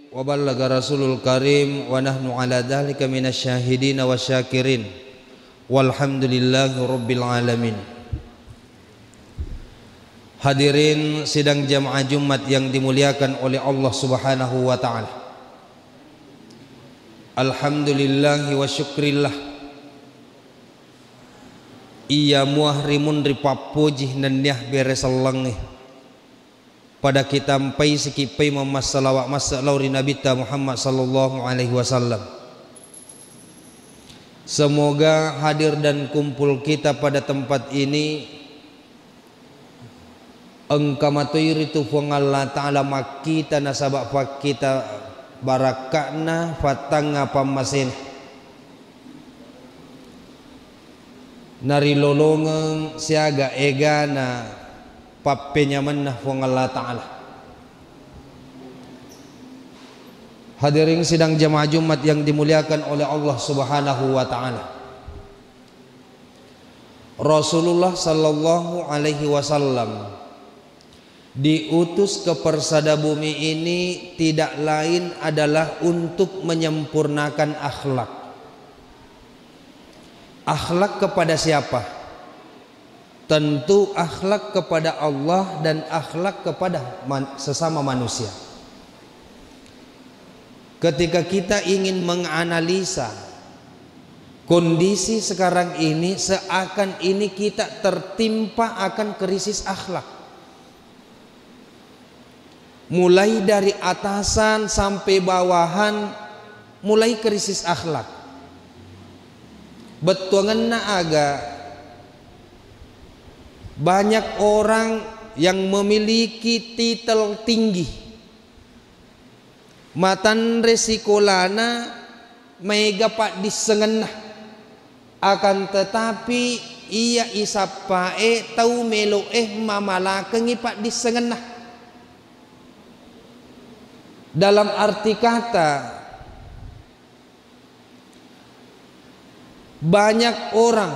wa ballaga rasulul karim wa nahnu ala dhalika minasyahidin wa syakirin walhamdulillahi rabbil alamin. Hadirin sidang jamaah Jumat yang dimuliakan oleh Allah Subhanahu wa taala. Alhamdulillahi wa syukrillah. Iya muahrimun ripapujih nanyah beresallangi pada kita sampai sekipai memasalawak masalau Nabi Muhammad sallallahu alaihi wasallam. Semoga hadir dan kumpul kita pada tempat ini engkamatuiritu Allah ta'ala makita nasabak fakita barakakna fatanga pamasin nari lolongeng siaga egana papenya manah fong Allah ta'ala. Hadirin sidang jamaah Jumat yang dimuliakan oleh Allah Subhanahu wa ta'ala. Rasulullah sallallahu alaihi wasallam diutus ke persada bumi ini tidak lain adalah untuk menyempurnakan akhlak. Akhlak kepada siapa? Tentu akhlak kepada Allah dan akhlak kepada sesama manusia. Ketika kita ingin menganalisa kondisi sekarang ini, seakan ini kita tertimpa akan krisis akhlak. Mulai dari atasan sampai bawahan mulai krisis akhlak. Betuangan aga banyak orang yang memiliki titel tinggi, matan resikolana mega pak disengenah, akan tetapi ia isapae tau melo mamalakengi pak disengenah. Dalam arti kata, banyak orang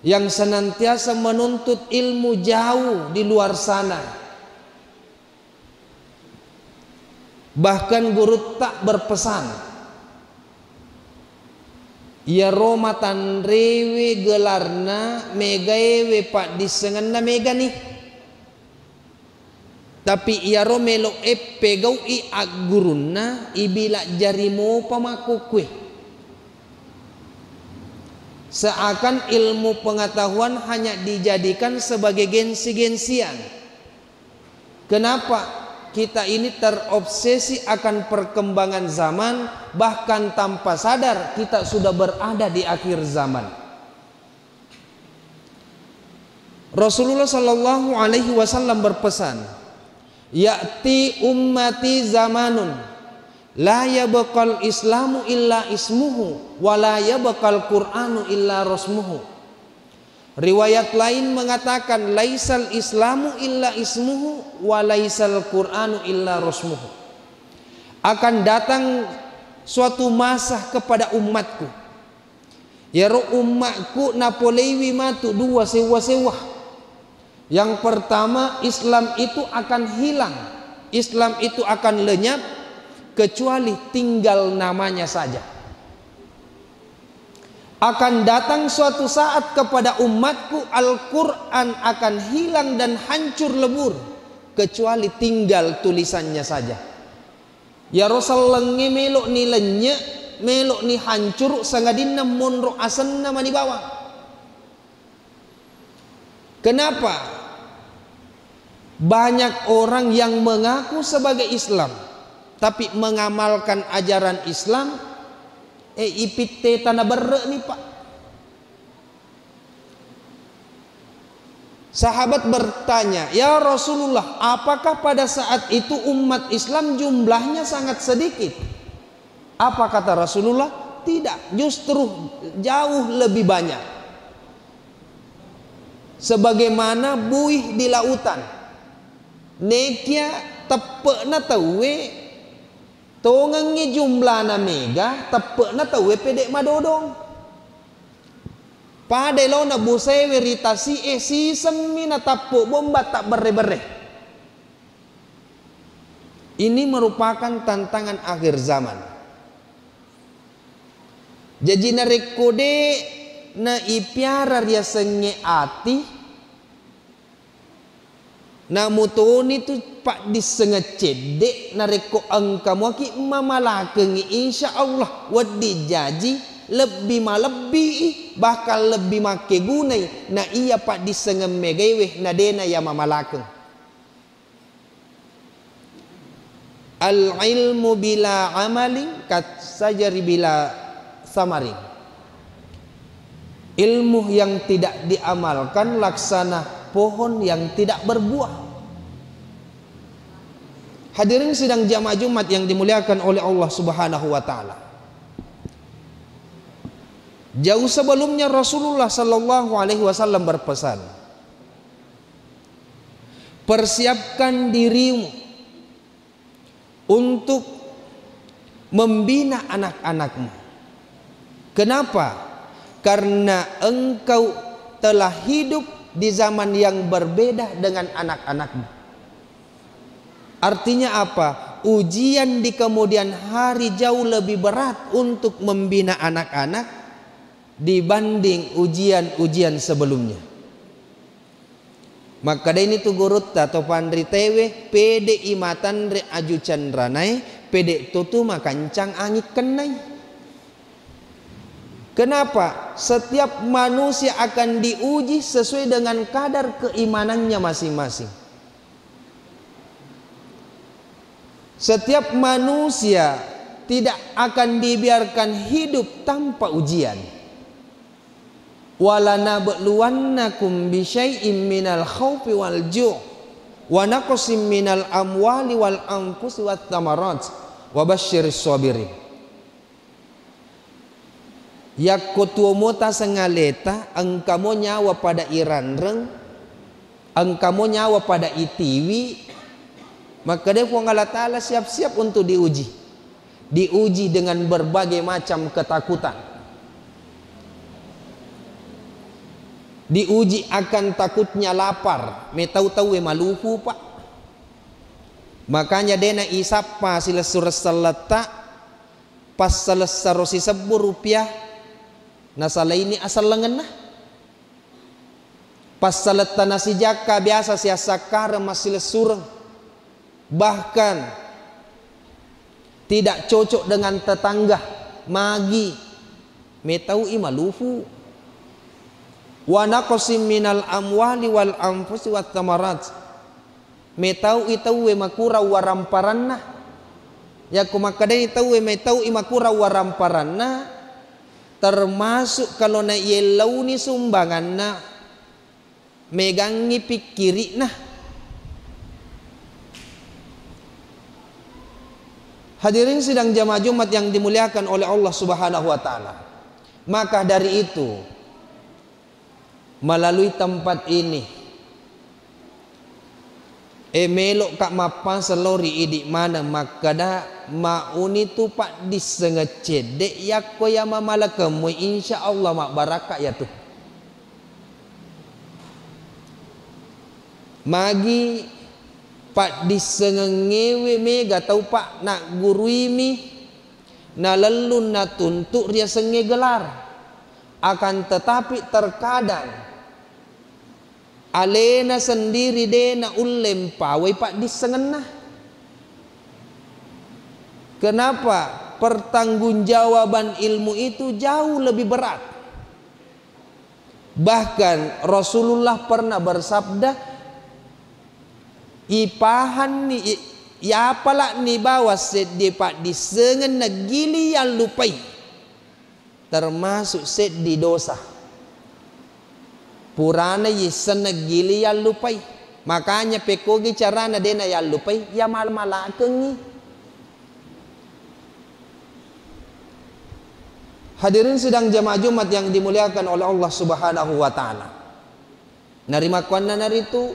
yang senantiasa menuntut ilmu jauh di luar sana. Bahkan guru tak berpesan, ya romatan rewe gelarna megaewe pak disengena mega nih, tapi ia romelo pegau i aguruna ibila jarimo pamakukwe. Seakan ilmu pengetahuan hanya dijadikan sebagai gengsi-gengsian. Kenapa kita ini terobsesi akan perkembangan zaman, bahkan tanpa sadar kita sudah berada di akhir zaman. Rasulullah sallallahu alaihi wasallam berpesan, ya'ti ummati zamanun la yabqal islamu illa ismuhu wa la yabqal qur'anu illa rasmuhu. Riwayat lain mengatakan laisal islamu illa ismuhu wa laisal qur'anu illa rasmuhu. Akan datang suatu masa kepada umatku, ya umatku napolewi matu dua sewa-sewa. Yang pertama, Islam itu akan hilang, Islam itu akan lenyap, kecuali tinggal namanya saja. Akan datang suatu saat kepada umatku Al-Quran akan hilang dan hancur lebur, kecuali tinggal tulisannya saja. Ya Rasulullah melok ni lenyek, melok ni hancur, sangadina monro asan nama di bawah. Kenapa? Banyak orang yang mengaku sebagai Islam tapi mengamalkan ajaran Islam ipite tanah berre nih pak. Sahabat bertanya, ya Rasulullah, apakah pada saat itu umat Islam jumlahnya sangat sedikit? Apa kata Rasulullah? Tidak, justru jauh lebih banyak. Sebagaimana buih di lautan, nekia tepe na tawe tongangi jumlah na mega tepe na tawe pedek madodong. Pada lo na busai veritasi si semina tapu bomba tak bere-bere. Ini merupakan tantangan akhir zaman. Jadi na rekode na ipiara ria senge ati na mutoni tu pak disengecede na reko angka muaki mamalakengi insyaallah wadi jaji lebih malebih bakal lebih make gunai na iya pak disengemegewe na dena ya mamalakeng. Al ilmu bila amalin kat sajari bila samaring. Ilmu yang tidak diamalkan laksana pohon yang tidak berbuah. Hadirin sidang jamaah Jumat yang dimuliakan oleh Allah Subhanahu wa taala. Jauh sebelumnya Rasulullah sallallahu alaihi wasallam berpesan, persiapkan dirimu untuk membina anak-anakmu. Kenapa? Karena engkau telah hidup di zaman yang berbeda dengan anak-anakmu. Artinya apa? Ujian di kemudian hari jauh lebih berat untuk membina anak-anak dibanding ujian-ujian sebelumnya. Maka ini tu gurut atau pandri tewe pede imatan re aju candranai pede tutu makancang angin kenai. Kenapa? Setiap manusia akan diuji sesuai dengan kadar keimanannya masing-masing. Setiap manusia tidak akan dibiarkan hidup tanpa ujian. Wala nabluwannakum bisyai'im minal khaufi wal ju' wa naqsim minal amwali wal anfusi wat thamarat wa basyiris sabirin. Yak kotuomota sengaleta engkamo nyawa pada iranreng, engkamo nyawa pada itiwi, maka dia Allah Ta'ala siap-siap untuk diuji. Diuji dengan berbagai macam ketakutan. Diuji akan takutnya lapar, me tahu-tahu maluhu pak. Makanya dena isapa sila surah salata pas selesai rosi sebu rupiah nasala ini asal lengan nah. Pas salata nasi jaka biasa siasakar masih surang. Bahkan tidak cocok dengan tetangga magi me tahu maluhu. Wa naqsim minal amwali wal anfusi wat thamarat. Metau itau we makura waramparanna. Ya kumakadai itau we metau imakura waramparanna termasuk kalau na yelau ni sumbanganna megangi pikirina. Hadirin sidang jamaah Jumat yang dimuliakan oleh Allah Subhanahu wa taala. Maka dari itu melalui tempat ini melok kak mapa selori idik mana makada mauni tu pak disengecede yakko ya mamala kamu insyaallah mak baraka ya tuh magi pak disengengewe mega tau pak nak guruimi na lelun na tuntuk dia senge gelar akan tetapi terkadang alena sendiri dena ulem pawai pak disengenah. Kenapa? Pertanggungjawaban ilmu itu jauh lebih berat. Bahkan Rasulullah pernah bersabda, ipahan ni ya apalah ni bawa sedih pak disengen negili yang lupai termasuk sedih dosa. Purana yisen negili yang lupai. Makanya pekogi carana dena yang lupai ya mal-malakengi. Hadirin sidang jamaah Jumat yang dimuliakan oleh Allah Subhanahu wa taala. Narima kuanna naritu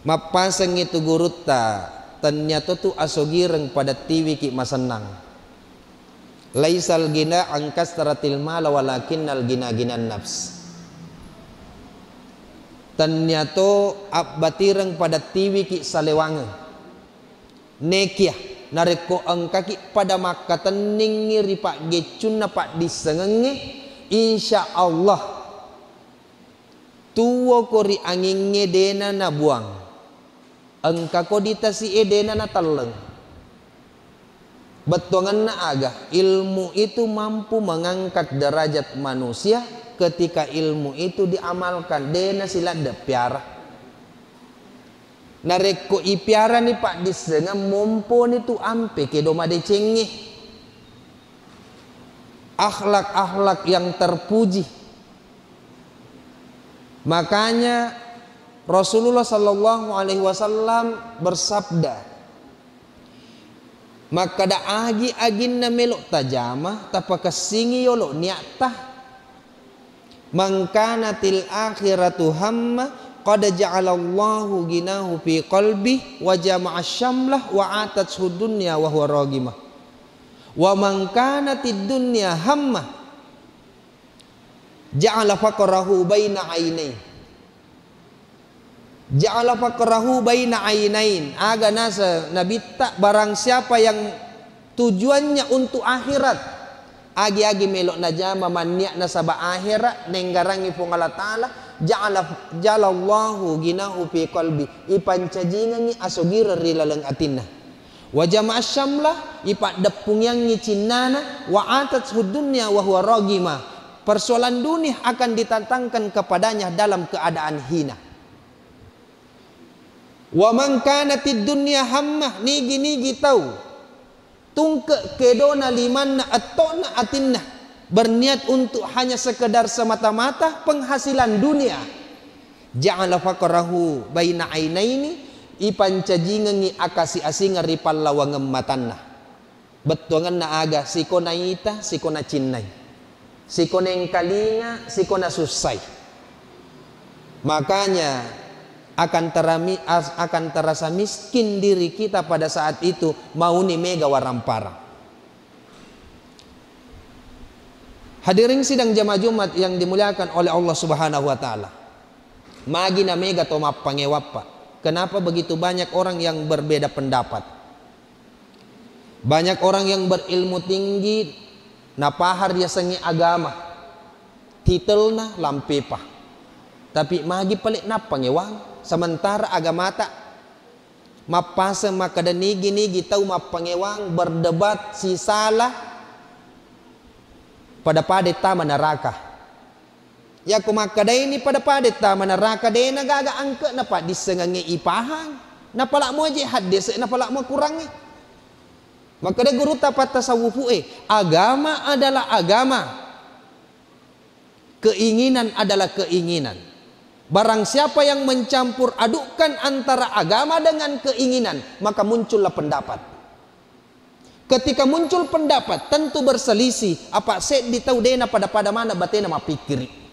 mapasang itu gurutta ternyata tu asogireng pada tiwi ki masenang. Laisal gina angkas taratil mala walakinnal gina ginan nafs. Ternyata abbatireng pada tiwi ki salewange. nekia nareko angkaki pada maka teningiri pak gecunna pak disengenge insya Allah tuwo kori anginge dena na buang angka kodita si edena na taleng betongan na aga ilmu itu mampu mengangkat derajat manusia ketika ilmu itu diamalkan dena sila de piara nareko ipiara ni pak disenga mompo ni tu ampe ke doma de cengih akhlak-akhlak yang terpuji. Makanya Rasulullah sallallahu alaihi wasallam bersabda, maka da agi aginna melok tajamah tapaka singi yolo niatah mangkanatil akhiratu hamma qad ja'alallahu ginahu fi qalbi wa jama'a syamlah wa atathu dunya wa huwa ragimah wa man kanatid dunya hamma ja'ala faqrahu baina ainain ja'ala faqrahu baina ainain aga nasa nabitta barang siapa yang tujuannya untuk akhirat agi-agi melok najama manniak nasaba akhirat nenggarangi pung Allah Ta'ala ja'alallahu ginahu fi qalbi ipancajingangi asogira rilaleng atinna wa jama'a syamlah ipat depung yang ngicinana wa atat dunya wa huwa ragima persoalan dunia akan ditantangkan kepadanya dalam keadaan hina wa man kanatid dunya hammah nigi tahu tungke kedona limanna atona atinna berniat untuk hanya sekedar semata-mata penghasilan dunia ja'ala faqrahu baina ainaini ipancajingengi akasi asinga ripalla wangemmatanna betuangan na aga sikona ita sikona cinnai sikona yang kalinga sikona susai makanya akan terasa miskin diri kita pada saat itu mau ni mega warampara. Hadirin sidang jamaah Jumat yang dimuliakan oleh Allah Subhanahu wa taala. Magi na mega to mapangewapa. Kenapa begitu banyak orang yang berbeda pendapat? Banyak orang yang berilmu tinggi napahar dia sengi agama. Titelna lampepah. Tapi magi pelik napangewang sementara agama tak mapasa maka nigi tahu mapangewang berdebat si salah pada padet tama neraka. Ya kumakadai ini pada padet tama neraka deh nagaga angke napa disengangi ipahang napa lak mo je hadis napa lak mo kurangi. Maka ada guru tapat tasawufu agama adalah agama. Keinginan adalah keinginan. Barang siapa yang mencampur adukkan antara agama dengan keinginan maka muncullah pendapat. Ketika muncul pendapat tentu berselisih apa set ditahu dena pada mana batena mapikiri.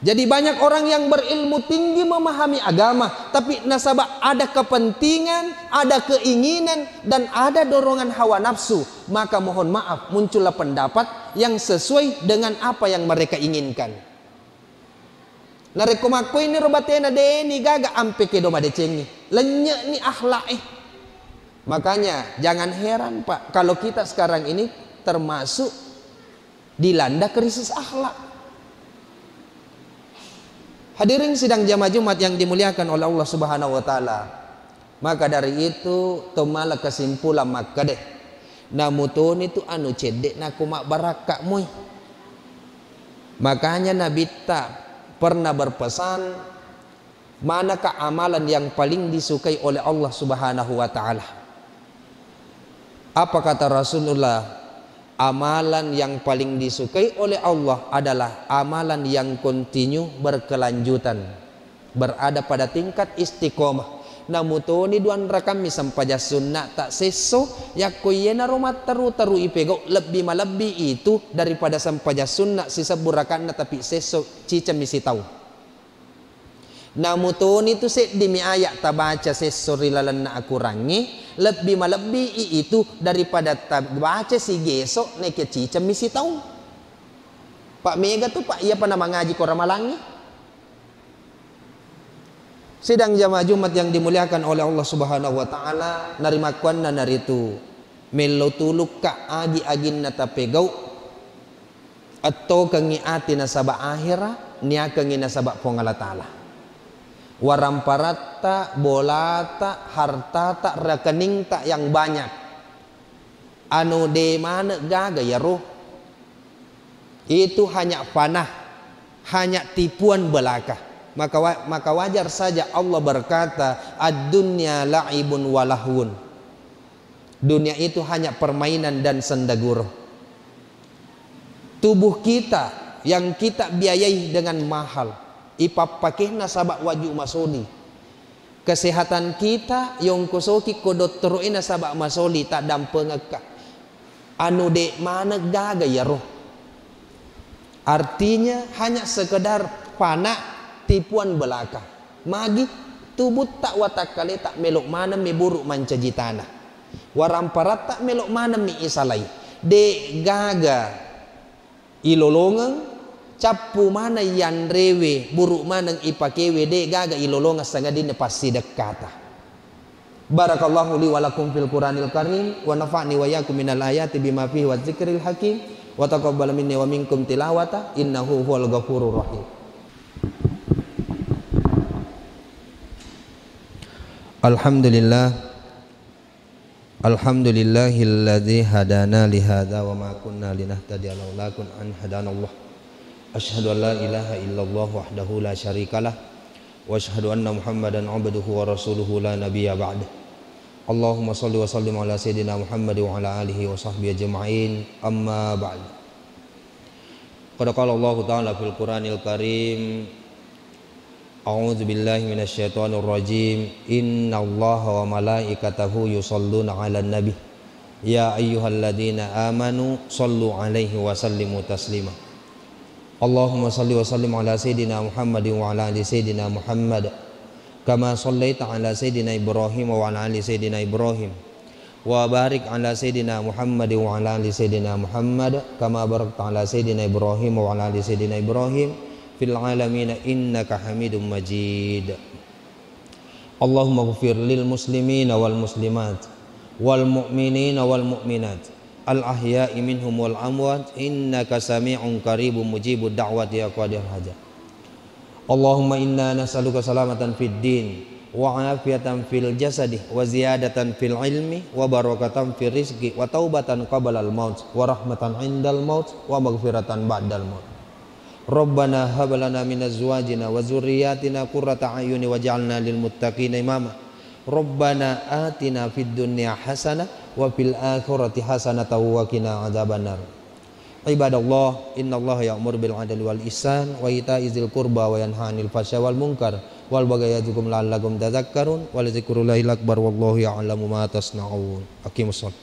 Jadi banyak orang yang berilmu tinggi memahami agama tapi nasabah ada kepentingan, ada keinginan dan ada dorongan hawa nafsu, maka mohon maaf muncullah pendapat yang sesuai dengan apa yang mereka inginkan. Narekomako ini robatena deni gaga ampe ke doma decengi. Lenyek ni akhlak Makanya jangan heran Pak kalau kita sekarang ini termasuk dilanda krisis akhlak. Hadirin sidang jamaah Jumat yang dimuliakan oleh Allah Subhanahu wa taala. Maka dari itu tomala kesimpulan maka deh. Namuton itu anu cedek na kumak barakak moy. Makanya Nabi tak pernah berpesan manakah amalan yang paling disukai oleh Allah Subhanahu wa taala. Apa kata Rasulullah? Amalan yang paling disukai oleh Allah adalah amalan yang kontinu berkelanjutan, berada pada tingkat istiqomah. Namutoni duan rakami sampaja sunnah tak seso yakoyena romat taru ipego lebih malebi itu daripada sampaja sunnah sisa burakanna tapi seso cica misi tahu. Namutoni itu set demi ayat tabaca seso rilalan na akurangi lebih malebi itu daripada baca si gesok neke cica misi tahu. Pak Mega tuh Pak ia pernah mengaji Koramalangi. Sidang jamaah Jumat yang dimuliakan oleh Allah Subhanahu wa taala, narimakuanna naritu melo tuluk ka agi aginna tapegau atau kangi ati nasaba akhira nia kangi nasaba pongala taala. Waramparatta bolata hartata rekening tak yang banyak anu de mana gaga ya roh itu hanya panah, hanya tipuan belaka. Maka wajar saja Allah berkata ad-dunya la'ibun walahun. Dunia itu hanya permainan dan sendaguro. Tubuh kita yang kita biayai dengan mahal, ipapakihna sabak waju masoli. Kesehatan kita yang kosoki kodot teruina sabak masoli tak dampengeka. Anu de mana gaga ya roh. Artinya hanya sekedar panah tipuan belaka. Magi tubut tak watak kali tak melok mana mi buruk mancaji tanah. Waramparat tak melok mana mi isalai. De gaga ilolongang capu mana yan rewe buruk mana ipakewe de gaga ilolonga setengah dina pasti dekata. Barakallahu li walakum fil Qur'anil Karim wa nafa'ni wa yakum minal ayati bima fihi wa dzikril hakim wa taqabbal minni wa minkum tilawata innahu huwal ghafurur rahim. Alhamdulillahilladzi hadana li hadza wa ma kunna linahtadiya laula an hadanallah. Asyhadu an la ilaha illallah wahdahu la syarikalah wa asyhadu anna Muhammadan abduhu wa rasuluhu la nabiyya ba'dah. Allahumma shalli wa sallim ala sayyidina Muhammad wa ala alihi wa sahbihi ajma'in. Amma ba'd. Qad qala Allah ta'ala fil Qur'anil Karim, a'udzu billahi minasyaitonir rajim. Innallaha wa malaikatahu yusholluna 'alan nabi ya ayyuhalladzina amanu shallu 'alaihi wa sallimu taslima. Allahumma shalli wa sallim ala sayyidina Muhammadin wa ala ali sayyidina Muhammad kama shallaita ala sayyidina Ibrahim wa ala ali sayyidina Ibrahim wa barik ala sayyidina Muhammadin wa ala ali sayyidina Muhammad kama barakta ala sayyidina Ibrahim wa ala ali sayyidina Ibrahim fil alamin innaka Hamidum Majid. Allahumma ighfir lil muslimina wal muslimat wal mu'minina wal mu'minat al ahya'i minhum wal amwat innaka sami'un qaribun mujibud da'wati ya qadir hajat. Allahumma inna nas'aluka salamatan fid din wa afiyatan fil jasadi wa ziyadatan fil ilmi wa barakatan fil rizqi wa taubatan qabla al maut wa rahmatan indal maut wa maghfiratan ba'dal maut. Rabbana hab lana min azwajina wa dzurriyyatina qurrata a'yuni waj'alna lil muttaqina imama. Rabbana atina fid dunya hasanah wa fil akhirati hasanah wa qina adzabannar. Ibadallah, innallaha ya'muru bil 'adli wal ihsan wa ita'i dzil qurba wa yanha 'anil fahsya'i wal munkar wal baghi ya'idukum la'allakum tadhakkarun wa la dzikrullahil akbar wallahu ya'lamu ma tasna'un. Aqimus shalah.